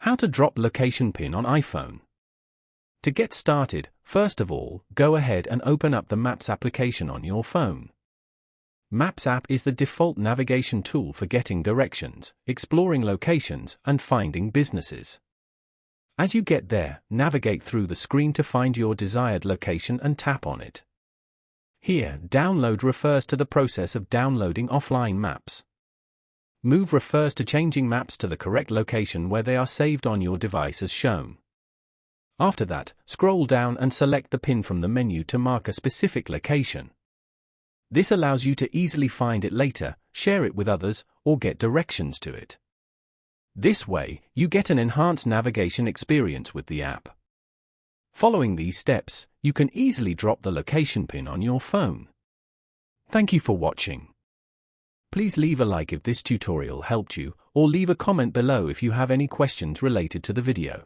How to drop location pin on iPhone. To get started, first of all, go ahead and open up the Maps application on your phone. Maps app is the default navigation tool for getting directions, exploring locations, and finding businesses. As you get there, navigate through the screen to find your desired location and tap on it. Here, download refers to the process of downloading offline maps. Move refers to changing maps to the correct location where they are saved on your device as shown. After that, scroll down and select the pin from the menu to mark a specific location. This allows you to easily find it later, share it with others, or get directions to it. This way, you get an enhanced navigation experience with the app. Following these steps, you can easily drop the location pin on your phone. Thank you for watching. Please leave a like if this tutorial helped you, or leave a comment below if you have any questions related to the video.